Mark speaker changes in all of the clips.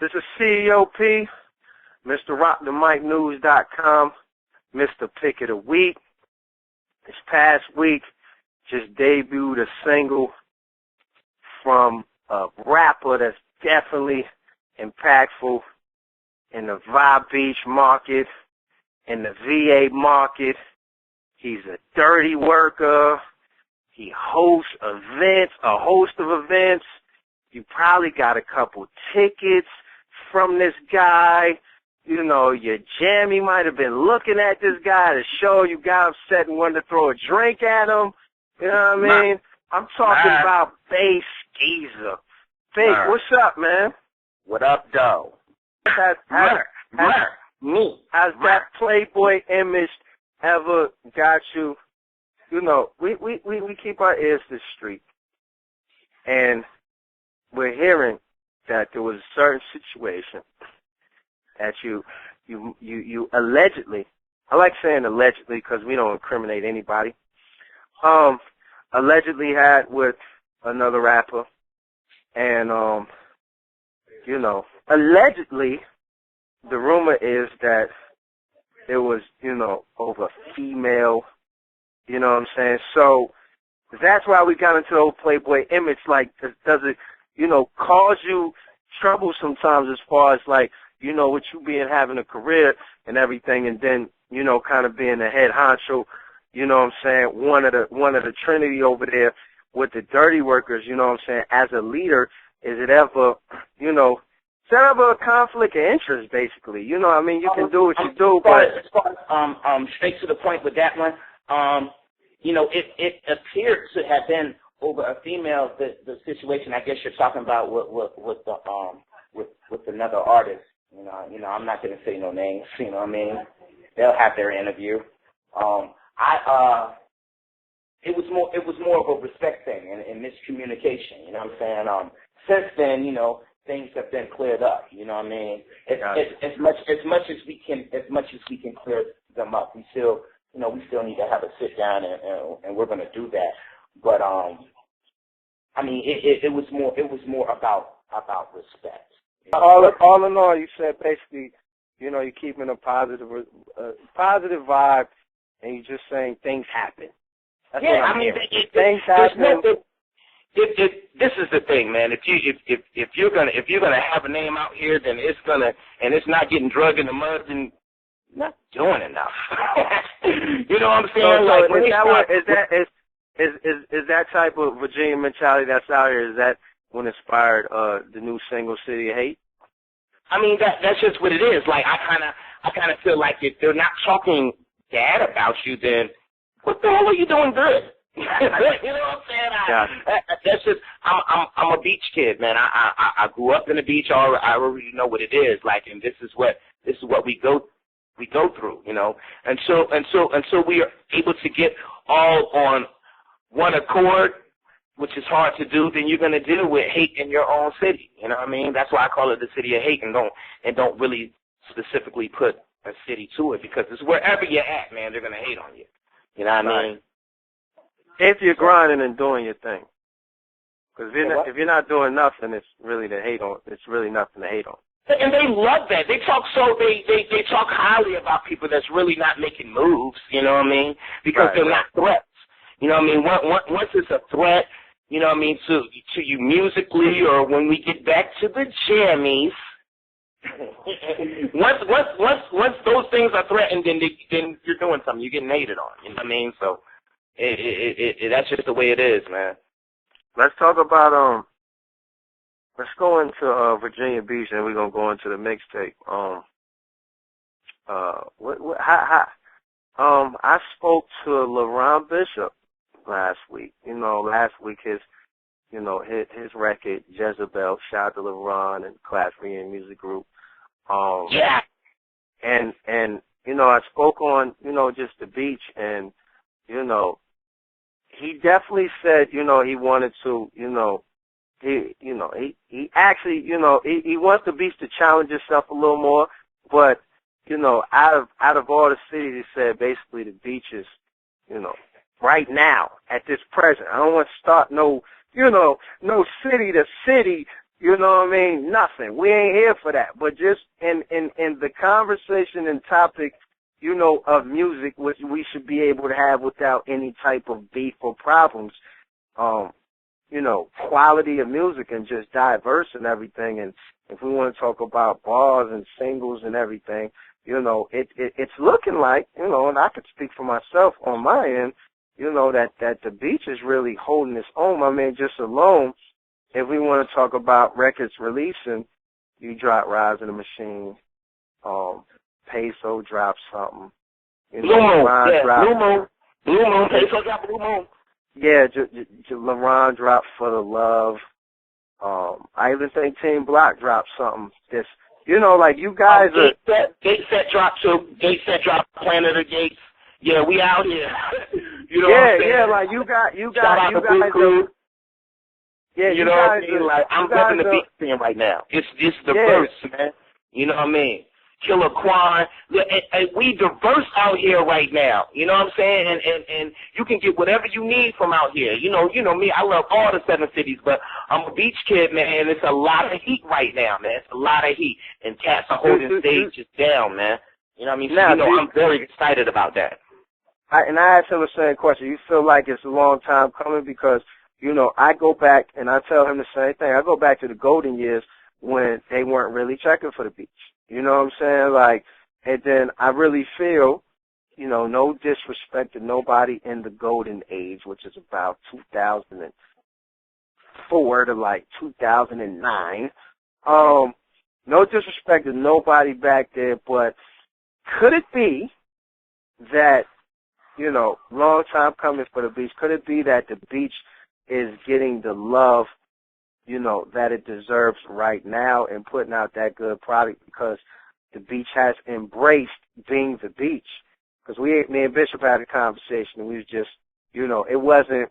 Speaker 1: This is CEOP, Mr. RockTheMicNews.com, Mr. Pick of the Week. This past week, just debuted a single from a rapper that's definitely impactful in the Vibe Beach market, in the VA market. He's a dirty worker. He hosts events, a host of events. You probably got a couple tickets from this guy. You know, your jammy might have been looking at this guy at a show. You got upset and wanted to throw a drink at him. You know what I mean? I'm talking about Bakeskeeza. Bake, what's up, man?
Speaker 2: What up, though?
Speaker 1: Has that Playboy image ever got you? You know, we keep our ears to the street, and we're hearing that there was a certain situation that you allegedly, I like saying allegedly because we don't incriminate anybody, allegedly had with another rapper, and you know, allegedly the rumor is that there was, you know, over female, you know what I'm saying? So that's why we got into the old Playboy image. Like, does it, you know, cause you trouble sometimes as far as, like, you know, with you having a career and everything, and then, you know, kind of being the head honcho, you know what I'm saying, one of the Trinity over there with the dirty workers, you know what I'm saying, as a leader, is it ever, you know, is there ever a conflict of interest, basically? You know what I mean? You can do what you do, but...
Speaker 2: Straight to the point with that one, you know, it appeared to have been over a female, the situation I guess you're talking about with another artist. You know, I'm not going to say no names, you know what I mean? They'll have their interview. It was more of a respect thing and miscommunication, you know what I'm saying? Since then, you know, things have been cleared up, you know what I mean? As much as we can clear them up, we still need to have a sit down and we're going to do that. But I mean, it was more about respect.
Speaker 1: All in all, you said basically, you know, you're keeping a positive vibe, and you're just saying things happen. That's what I'm hearing. Things happen.
Speaker 2: This is the thing, man. If you're gonna have a name out here, then it's not getting drugged in the mud, then you're not doing enough. You know what I'm saying?
Speaker 1: Is that type of Virginia mentality that's out here? Is that what inspired the new single "City of Hate"?
Speaker 2: I mean, that's just what it is. Like, I kind of feel like if they're not talking bad about you, then what the hell are you doing good? You know what I'm saying? That's just, I'm a beach kid, man. I grew up in the beach. I already know what it is. Like, and this is what we go through, you know. And so we are able to get all on one accord, which is hard to do. Then you're going to deal with hate in your own city. You know what I mean? That's why I call it the city of hate, and don't really specifically put a city to it, because it's wherever you're at, man. They're going to hate on you. You know what I mean?
Speaker 1: If you're grinding and doing your thing, because if you're not doing nothing, it's really it's really nothing to hate on.
Speaker 2: And they love that. They talk they talk highly about people that's really not making moves. You know what I mean? Because they're not threats. You know what I mean? Once it's a threat, you know what I mean, to you musically, or when we get back to the jammies. once those things are threatened, then you're doing something. You're getting hated on. You know what I mean? So. That's just the way it is, man.
Speaker 1: Let's talk about let's go into Virginia Beach, and we're gonna go into the mixtape. I spoke to LaRon Bishop last week. You know, last week his record Jezebel. Shout out to LaRon and Class Reunion Music Group.
Speaker 2: Yeah.
Speaker 1: And you know, I spoke on, you know, just the beach, and you know, he definitely said, you know, he wanted to, you know, he actually, you know, he wants the beach to challenge itself a little more, but, you know, out of all the cities, he said basically the beach is, you know, right now, at this present. I don't want to start no city to city You know what I mean? Nothing. We ain't here for that. But just in the conversation and topic, you know, of music, which we should be able to have without any type of beef or problems. You know, quality of music and just diverse and everything. And if we want to talk about bars and singles and everything, you know, it's looking like, you know, and I could speak for myself on my end, you know, that the Beach is really holding its own. I mean, just alone, if we want to talk about records releasing, you drop Rise of the Machine, Peso dropped something. You know,
Speaker 2: Blue Moon,
Speaker 1: Blue Moon,
Speaker 2: Peso dropped Blue Moon.
Speaker 1: Yeah, LeBron dropped For the Love. I even think Team Block dropped something. Just, you know, like you guys are.
Speaker 2: Gate set dropped too. Gate set dropped Planet of Gates. Yeah, we out here. You know
Speaker 1: what
Speaker 2: I'm saying?
Speaker 1: Yeah, like you guys
Speaker 2: are.
Speaker 1: Yeah,
Speaker 2: you know what I mean? Like, I'm living the beat scene right now. It's diverse, man. You know what I mean? Killer Quan. And we diverse out here right now. You know what I'm saying? And you can get whatever you need from out here. You know me, I love all the 7 cities, but I'm a beach kid, man. It's a lot of heat right now, man. It's a lot of heat. And cats are holding stages down, man. You know what I mean? So, I'm very excited about that.
Speaker 1: I asked him the same question. You feel like it's a long time coming? Because, you know, I go back and I tell him the same thing. I go back to the golden years when they weren't really checking for the beach. You know what I'm saying? Like, and then I really feel, you know, no disrespect to nobody in the golden age, which is about 2004 to like 2009. No disrespect to nobody back there, but could it be that, you know, long time coming for the beach, could it be that the beach is getting the love, you know, that it deserves right now and putting out that good product because the beach has embraced being the beach? Because me and Bishop had a conversation and we was just, you know, it wasn't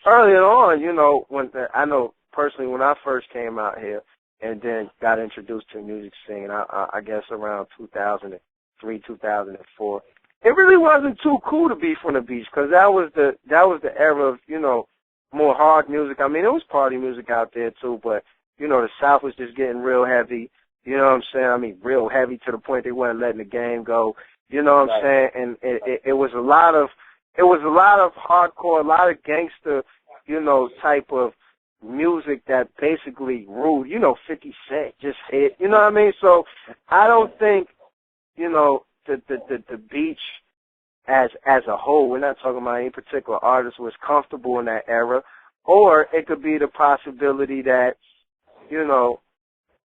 Speaker 1: early on, you know, I know personally when I first came out here and then got introduced to the music scene, I guess around 2003, 2004. It really wasn't too cool to be from the beach because that was the era of, you know, more hard music. I mean, it was party music out there too, but, you know, the South was just getting real heavy. You know what I'm saying? I mean, real heavy to the point they weren't letting the game go. You know what I'm saying? And it was a lot of hardcore, a lot of gangster, you know, type of music that basically ruled. You know, 50 Cent just hit. You know what I mean? So I don't think, you know, the beach as a whole, we're not talking about any particular artist, was comfortable in that era, or it could be the possibility that, you know,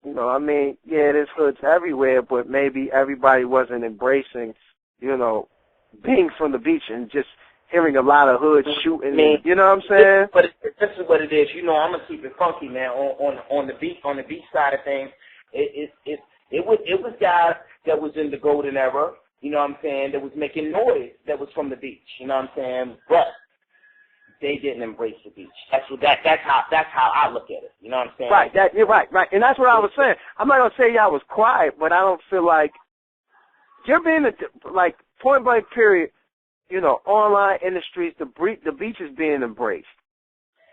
Speaker 1: I mean, yeah, there's hoods everywhere, but maybe everybody wasn't embracing, you know, being from the beach and just hearing a lot of hoods shooting. You know what I'm saying?
Speaker 2: But this is what it is. You know, I'm gonna keep it funky, man. On the beach side of things, it was guys that was in the golden era. You know what I'm saying? That was making noise that was from the beach. You know what I'm saying? But they didn't embrace the beach. That's how I look at it. You know what I'm saying?
Speaker 1: Right. You're right. And that's what I was saying. I'm not gonna say y'all was quiet, but I don't feel like you're being like point blank period. You know, online industries, the beach is being embraced.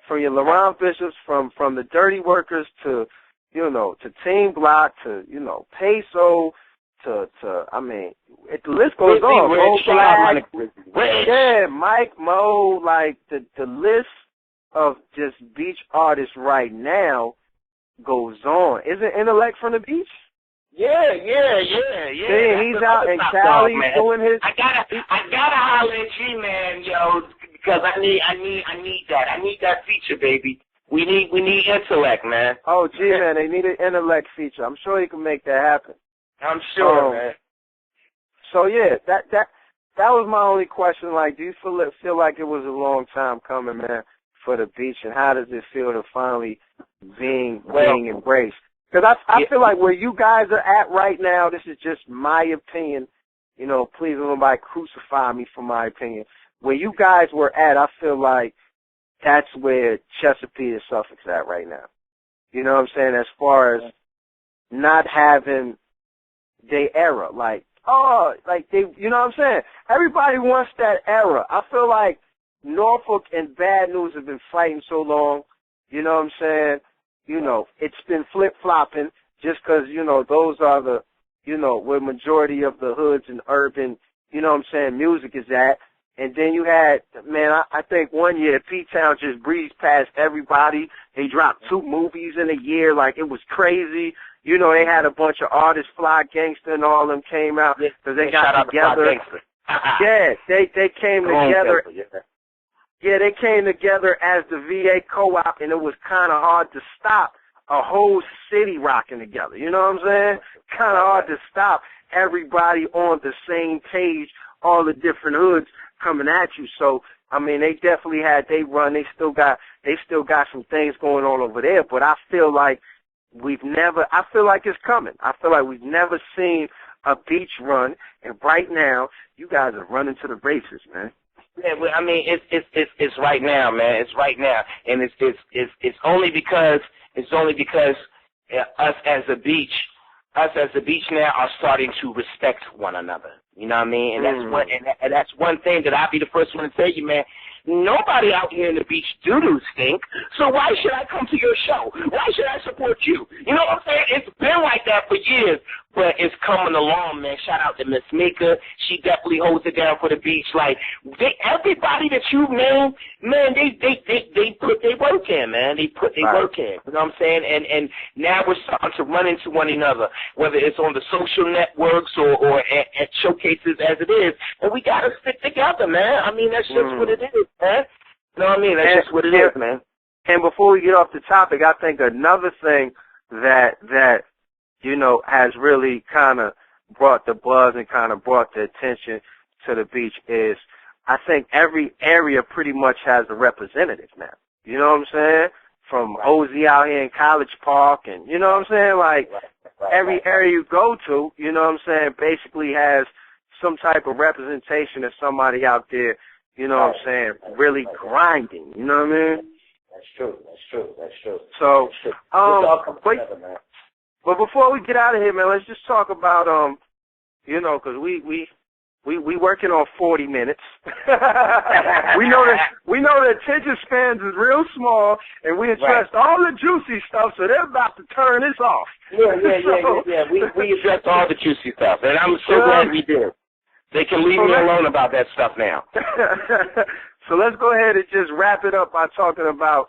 Speaker 1: From your LaRon Bishops, from the Dirty Workers to, you know, to Team Block to, you know, Peso to I mean, the list goes on. Yeah, Mike, Mo, like the list of just beach artists right now goes on. Isn't Intellect from the beach?
Speaker 2: Yeah.
Speaker 1: See, he's out in Cali doing his.
Speaker 2: I gotta holler at G-Man, yo, because I need that. I need that feature, baby. We need Intellect, man.
Speaker 1: Oh, G-Man, they need an Intellect feature. I'm sure he can make that happen.
Speaker 2: I'm sure, man.
Speaker 1: So yeah, that was my only question. Like, do you feel like it was a long time coming, man, for the beach, and how does it feel to finally being embraced? Because I feel like where you guys are at right now, this is just my opinion. You know, please don't nobody crucify me for my opinion. Where you guys were at, I feel like that's where Chesapeake and Suffolk's at right now. You know what I'm saying? As far as not having their era, like they, you know what I'm saying? Everybody wants that era. I feel like Norfolk and Bad News have been fighting so long. You know what I'm saying? it's been flip-flopping just because, those are the, where majority of the hoods and urban, music is at. And then you had, man, I think one year P-Town just breezed past everybody. They dropped 2 movies in a year. Like, it was crazy. They had a bunch of artists, Fly Gangsta and all of them came out because they got together. Yeah, they came together. Yeah, they came together as the VA co-op, and it was kind of hard to stop a whole city rocking together. You know what I'm saying? Kind of hard to stop everybody on the same page, all the different hoods coming at you. So, I mean, they definitely had they run. They still got some things going on over there. But I feel like I feel like it's coming. I feel like we've never seen a beach run, and right now you guys are running to the races, man.
Speaker 2: Yeah, well, I mean, it's right now, man. It's right now, and it's only because us as a beach now are starting to respect one another. You know what I mean? And that's one thing that I'll be the first one to tell you, man. Nobody out here in the beach doo-doo stink, so why should I come to your show? Why should I support you? You know what I'm saying? It's been like that for years, but it's coming along, man. Shout out to Miss Mika. She definitely holds it down for the beach. Like, everybody that you named, man, they put their work in, man. They put their work in. You know what I'm saying? And now we're starting to run into one another, whether it's on the social networks or at showcases as it is. And we got to stick together, man. I mean, that's just what it is, man. You know what I mean? That's just what it is, man.
Speaker 1: And before we get off the topic, I think another thing that has really kind of brought the buzz and kind of brought the attention to the beach is I think every area pretty much has a representative now. You know what I'm saying? From Ozzy out here in College Park and, you know what I'm saying? Like, every area you go to, you know what I'm saying, basically has some type of representation of somebody out there, you know what I'm saying, really grinding. You know what I mean?
Speaker 2: That's true.
Speaker 1: So,
Speaker 2: man.
Speaker 1: But before we get out of here, man, let's just talk about, because we working on 40 minutes. we know the attention spans is real small, and we addressed all the juicy stuff, so they're about to turn this off.
Speaker 2: Yeah. We addressed all the juicy stuff, and I'm so glad we did. They can leave me alone about that stuff now.
Speaker 1: So let's go ahead and just wrap it up by talking about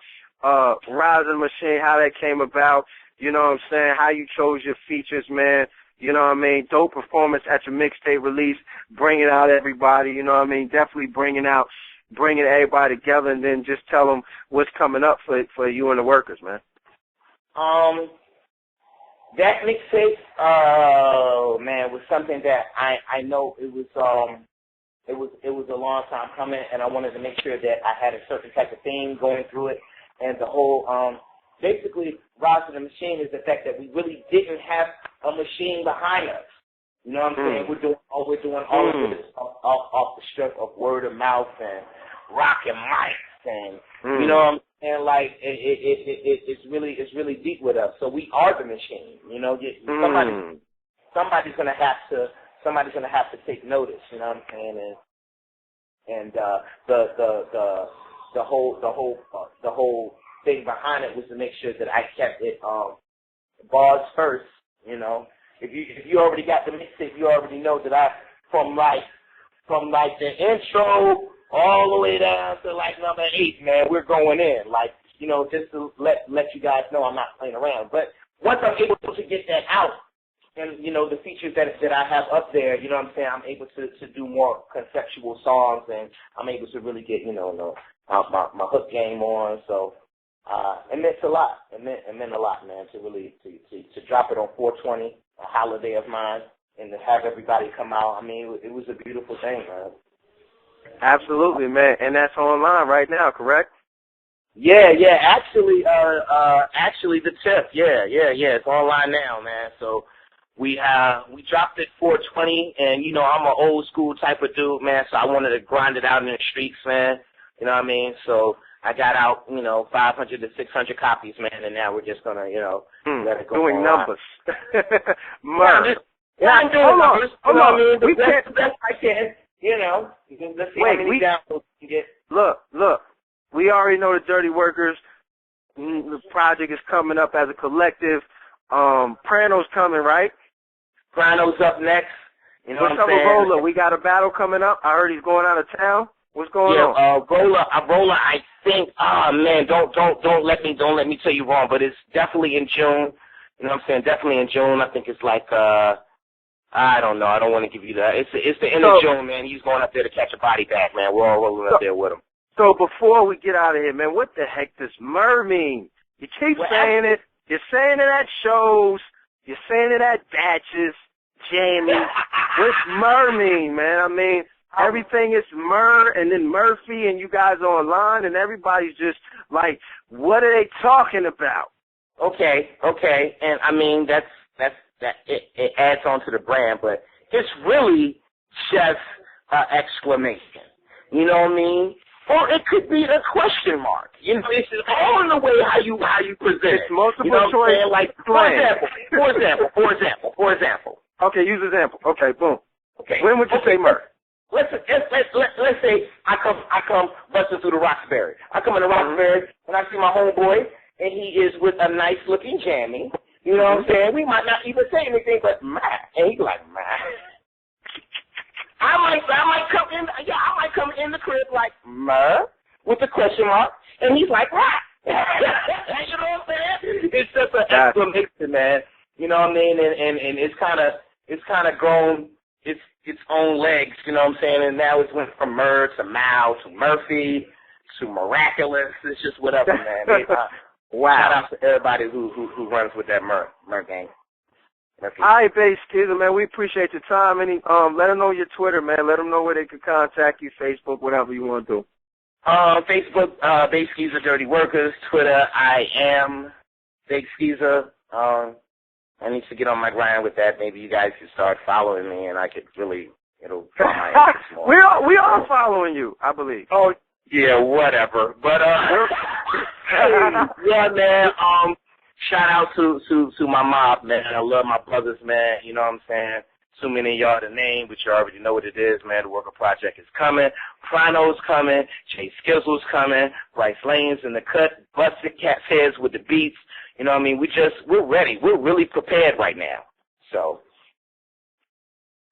Speaker 1: Rising Machine, how that came about. You know what I'm saying? How you chose your features, man. You know what I mean? Dope performance at your mixtape release, bringing out everybody. You know what I mean? Definitely bringing everybody together, and then just tell them what's coming up for you and the workers, man.
Speaker 2: That mixtape, man, was something that I know it was a long time coming, and I wanted to make sure that I had a certain type of theme going through it, and the whole basically, Rise of the Machine is the fact that we really didn't have a machine behind us. You know what I'm saying? We're doing all of this off the strength of word of mouth and rocking mics, and you know what I'm saying? Like it's really deep with us. So we are the machine. You know, somebody's gonna have to take notice. You know what I'm saying? And the whole thing behind it was to make sure that I kept it bars first. You know, if you already got the mixtape, you already know that I from the intro all the way down to like number 8, man, we're going in. Like, you know, just to let you guys know I'm not playing around. But once I'm able to get that out, and you know the features that I have up there, you know what I'm saying, I'm able to do more conceptual songs, and I'm able to really get my hook game on. So. It meant a lot. It meant a lot, man, to really to drop it on 420, a holiday of mine, and to have everybody come out. I mean, it was a beautiful thing, man.
Speaker 1: Absolutely, man, and that's online right now, correct?
Speaker 2: Yeah. Actually, the 10th. Yeah. It's online now, man. So we dropped it 420, and you know I'm an old school type of dude, man. So I wanted to grind it out in the streets, man. You know what I mean? So I got out, 500 to 600 copies, man, and now we're just gonna, let it go.
Speaker 1: Doing numbers.
Speaker 2: I'm doing numbers. Hold on.
Speaker 1: We can't.
Speaker 2: The best I can, Let's see how many downloads we can get.
Speaker 1: Look. We already know the Dirty Workers. the project is coming up as a collective. Prano's coming, right?
Speaker 2: Prano's up next. You know
Speaker 1: What's
Speaker 2: what I'm saying?
Speaker 1: up with Rolla? We got a battle coming up. I heard he's going out of town. What's going on?
Speaker 2: Rolla, I think, man, don't let me tell you wrong, but it's definitely in June. You know what I'm saying? Definitely in June. I think it's like, I don't know. I don't want to give you that. It's the end of June, man. He's going up there to catch a body bag, man. We're all rolling up there with him.
Speaker 1: So before we get out of here, man, what the heck does myrrh mean? You keep saying it. You're saying it at shows. You're saying it at batches. Jamie, what's myrrh mean, man? I mean, everything is myrrh and then Murphy and you guys are online and everybody's just like, what are they talking about?
Speaker 2: Okay. And I mean, it adds on to the brand, but it's really just an exclamation. You know what I mean? Or it could be a question mark. You know, it's all in the way how you present it.
Speaker 1: It's multiple
Speaker 2: you know
Speaker 1: choice.
Speaker 2: Like, for example.
Speaker 1: Okay, use example. Okay, boom.
Speaker 2: Okay.
Speaker 1: When would you say myrrh?
Speaker 2: Let's say I come busting through the Roxbury. I come in the Roxbury and I see my homeboy and he is with a nice looking jammy. You know what I'm saying? We might not even say anything but man. And he's like, man. I might come in the crib like man with a question mark and he's like, right. You know what I'm saying? It's just an exclamation, man. You know what I mean? And it's kinda grown its own legs, you know what I'm saying? And now it's went from Myrrh to Mao to Murphy to Miraculous. It's just whatever, man. Wow. Shout out to everybody who runs with that Myrrh gang. Murphy.
Speaker 1: All right, Bakeskeeza, man, we appreciate your time. Let them know your Twitter, man. Let them know where they can contact you, Facebook, whatever you want to do.
Speaker 2: Facebook, Bakeskeeza Dirty Workers. Twitter, I am Bakeskeeza. I need to get on my grind with that. Maybe you guys should start following me, and I could it'll draw my interest more.
Speaker 1: We are following you, I believe.
Speaker 2: Oh, yeah, whatever. But, yeah, man, shout out to my mob, man. I love my brothers, man. You know what I'm saying? Too many of y'all to name, but you already know what it is, man. The Worker Project is coming. Prano's coming. Jay Skizzle's coming. Bryce Lane's in the cut. Busted Cat's heads with the beats. You know what I mean? We're ready. We're really prepared right now. So.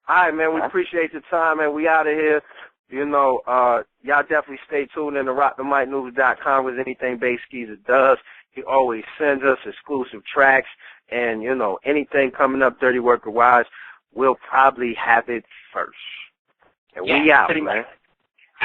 Speaker 1: All right, man. We appreciate your time, man. We out of here. You know, y'all definitely stay tuned in to RockTheMicNews.com with anything Bakeskeeza does. He always sends us exclusive tracks. And, you know, anything coming up Dirty Worker-wise, we'll probably have it first. And we out, man.